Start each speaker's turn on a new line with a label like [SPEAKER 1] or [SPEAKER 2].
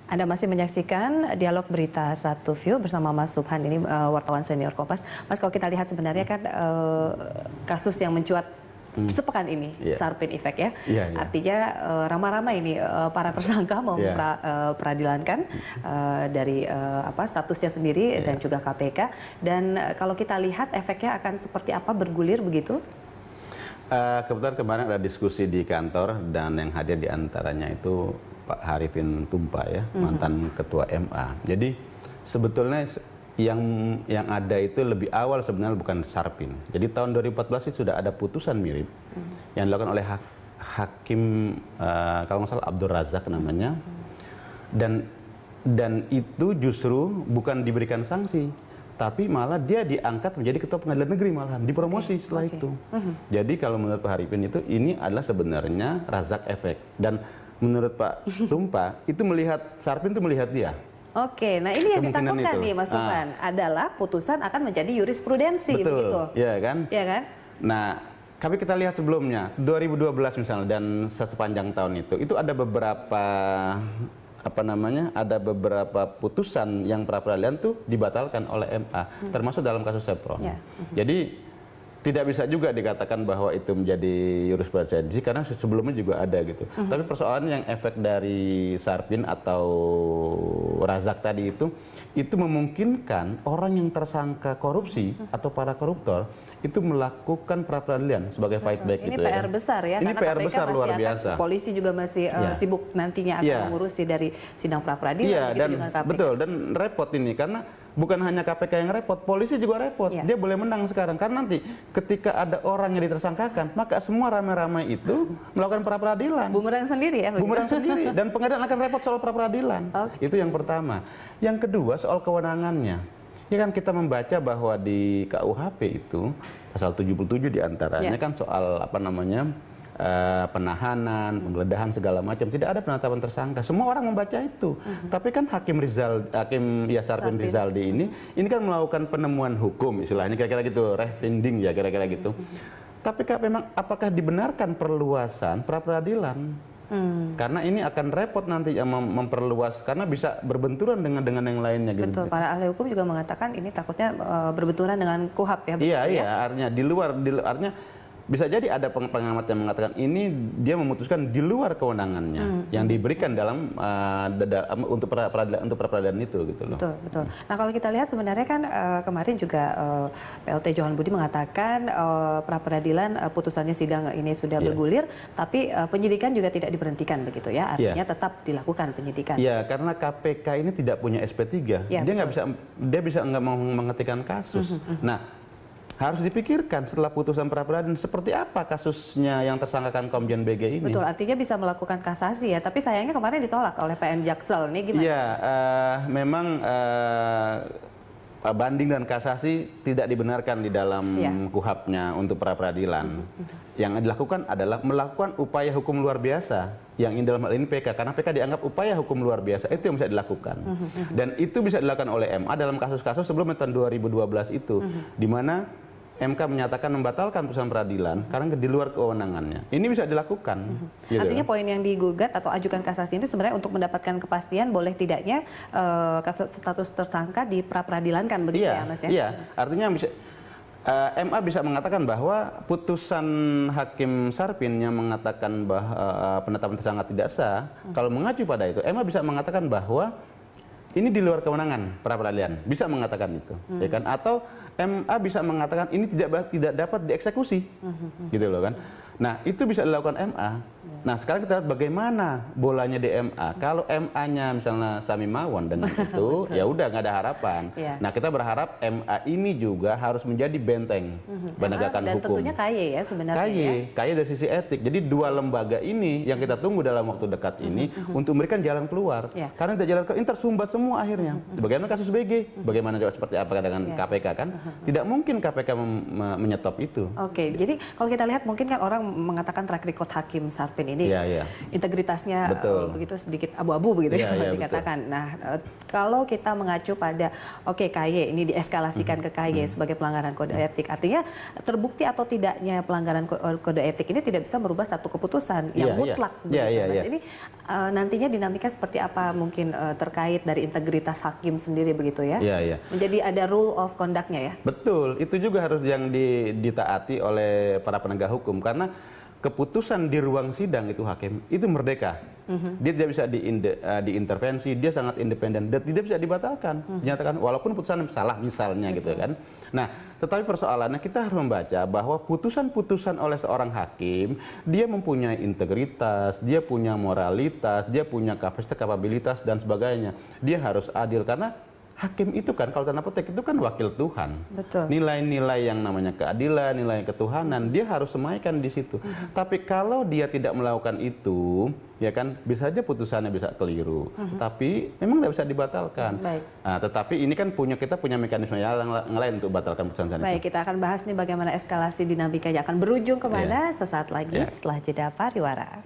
[SPEAKER 1] Anda masih menyaksikan dialog berita 1View bersama Mas Subhan, ini wartawan senior Kompas. Mas, kalau kita lihat sebenarnya kan kasus yang mencuat sepekan ini, Sarpin Effect ya. Artinya ramai-ramai ini para tersangka mau peradilankan dari statusnya sendiri dan juga KPK. Dan kalau kita lihat efeknya akan seperti apa, bergulir begitu?
[SPEAKER 2] Kebetulan kemarin ada diskusi di kantor dan yang hadir diantaranya itu Pak Harifin Tumpa ya, mantan Ketua MA. Jadi sebetulnya yang ada itu lebih awal sebenarnya bukan Sarpin. Jadi tahun 2014 itu sudah ada putusan mirip yang dilakukan oleh hakim kalau nggak salah Abdul Razak namanya, dan itu justru bukan diberikan sanksi, tapi malah dia diangkat menjadi ketua pengadilan negeri, malahan dipromosi setelah itu. Jadi kalau menurut Pak Harifin itu ini adalah sebenarnya Razak efek, dan menurut Pak Tumpa itu melihat Sarpin itu melihat dia.
[SPEAKER 1] Oke, nah ini yang ditakutkan nih Mas Subhan, adalah putusan akan menjadi jurisprudensi.
[SPEAKER 2] Betul,
[SPEAKER 1] begitu.
[SPEAKER 2] Iya kan?
[SPEAKER 1] Iya kan?
[SPEAKER 2] Nah, tapi kita lihat sebelumnya 2012 misalnya dan sepanjang tahun itu ada beberapa ada beberapa putusan yang pra peradilan tuh dibatalkan oleh MA, termasuk dalam kasus Sepron. Jadi tidak bisa juga dikatakan bahwa itu menjadi jurisprudensi karena sebelumnya juga ada gitu. Tapi persoalan yang efek dari Sarpin atau Razak tadi itu memungkinkan orang yang tersangka korupsi atau para koruptor itu melakukan pra peradilan sebagai fight back.
[SPEAKER 1] Ini
[SPEAKER 2] gitu
[SPEAKER 1] PR besar ya,
[SPEAKER 2] ini
[SPEAKER 1] karena
[SPEAKER 2] PR
[SPEAKER 1] KPK
[SPEAKER 2] besar luar biasa.
[SPEAKER 1] Polisi juga masih sibuk nantinya akan mengurusi dari sidang pra peradilan.
[SPEAKER 2] Dan betul, dan repot ini karena bukan hanya KPK yang repot, polisi juga repot. Dia boleh menang sekarang karena nanti ketika ada orang yang ditersangkakan, maka semua ramai-ramai itu melakukan pra peradilan.
[SPEAKER 1] Bumerang sendiri ya?
[SPEAKER 2] Bumerang sendiri, dan pengadilan akan repot soal pra peradilan. Itu yang pertama. Yang kedua soal kewenangannya. Ya kan kita membaca bahwa di KUHP itu pasal 77 diantaranya kan soal penahanan, penggeledahan segala macam, tidak ada penetapan tersangka. Semua orang membaca itu. Tapi kan Hakim Sarpin Rizaldi ini kan melakukan penemuan hukum istilahnya, kira-kira gitu, refinting ya kira-kira gitu. Tapi memang apakah dibenarkan perluasan pra peradilan? Karena ini akan repot nanti memperluas karena bisa berbenturan dengan yang lainnya gitu.
[SPEAKER 1] Betul, para ahli hukum juga mengatakan ini takutnya berbenturan dengan KUHP ya.
[SPEAKER 2] Iya, artinya di luar artinya bisa jadi ada pengamat yang mengatakan ini dia memutuskan di luar kewenangannya yang diberikan dalam untuk peradilan itu gitu loh.
[SPEAKER 1] Betul. Nah, kalau kita lihat sebenarnya kan kemarin juga PLT Johan Budi mengatakan pra peradilan putusannya sidang ini sudah bergulir, tapi penyidikan juga tidak diberhentikan begitu ya. Artinya tetap dilakukan penyidikan.
[SPEAKER 2] Iya, karena KPK ini tidak punya SP3. Dia bisa nggak mau menghentikan kasus. Nah, harus dipikirkan setelah putusan pra peradilan seperti apa kasusnya yang tersangkakan Komjen BG ini.
[SPEAKER 1] Betul, artinya bisa melakukan kasasi ya, tapi sayangnya kemarin ditolak oleh PN Jaksel. Ini gimana?
[SPEAKER 2] Iya, memang banding dan kasasi tidak dibenarkan di dalam KUHP-nya untuk pra peradilan. Yang dilakukan adalah melakukan upaya hukum luar biasa, yang dalam hal ini PK, karena PK dianggap upaya hukum luar biasa, itu yang bisa dilakukan. Dan itu bisa dilakukan oleh MA dalam kasus-kasus sebelum tahun 2012 itu, di mana MK menyatakan membatalkan putusan peradilan karena di luar kewenangannya. Ini bisa dilakukan.
[SPEAKER 1] Artinya poin yang digugat atau ajukan kasasi ini sebenarnya untuk mendapatkan kepastian boleh tidaknya kasus status tersangka di pra peradilankan begitu ya Mas ya? Iya,
[SPEAKER 2] artinya bisa MA bisa mengatakan bahwa putusan Hakim Sarpin yang mengatakan bahwa penetapan tersangka tidak sah, kalau mengacu pada itu, MA bisa mengatakan bahwa ini di luar kewenangan pra peradilan, bisa mengatakan itu, ya kan? Atau MA bisa mengatakan ini tidak dapat dieksekusi, gitu loh kan? Nah, itu bisa dilakukan MA. Nah, sekarang kita lihat bagaimana bolanya di MA. Kalau MA-nya misalnya Sami Mawon dengan itu, ya udah nggak ada harapan. Nah, kita berharap MA ini juga harus menjadi benteng penegakan hukum.
[SPEAKER 1] Dan tentunya KY ya sebenarnya.
[SPEAKER 2] KY dari sisi etik. Jadi dua lembaga ini yang kita tunggu dalam waktu dekat ini untuk memberikan jalan keluar. Karena tidak jalan keluar, ini tersumbat semua akhirnya. Bagaimana kasus BG? Bagaimana juga seperti apa dengan KPK kan? Tidak mungkin KPK menyetop itu.
[SPEAKER 1] Oke, jadi kalau kita lihat mungkin kan orang mengatakan track record Hakim Sarpin Sarpin ini integritasnya begitu sedikit abu-abu begitu dikatakan. Betul. Nah, kalau kita mengacu pada KY ini dieskalasikan ke KY sebagai pelanggaran kode etik, artinya terbukti atau tidaknya pelanggaran kode etik ini tidak bisa merubah satu keputusan yang mutlak. Ini nantinya dinamika seperti apa mungkin terkait dari integritas hakim sendiri begitu ya? Menjadi ada rule of conduct-nya ya? Betul, itu juga harus yang ditaati oleh para penegak hukum karena keputusan di ruang sidang itu hakim itu merdeka, dia tidak bisa diintervensi, dia sangat independen dan tidak bisa dibatalkan, dinyatakan walaupun putusan salah misalnya gitu kan. Nah, tetapi persoalannya kita harus membaca bahwa putusan-putusan oleh seorang hakim dia mempunyai integritas, dia punya moralitas, dia punya kapabilitas dan sebagainya. Dia harus adil karena hakim itu kan kalau tanda petik itu kan wakil Tuhan. Betul. Nilai-nilai yang namanya keadilan, nilai ketuhanan dia harus semaikan di situ. Tapi kalau dia tidak melakukan itu, ya kan bisa saja putusannya bisa keliru. Tapi memang tidak bisa dibatalkan. Nah, tetapi ini kan kita punya mekanisme yang lain untuk batalkan putusan itu. Baik, kita akan bahas nih bagaimana eskalasi dinamikanya akan berujung kemana sesaat lagi setelah jeda pariwara.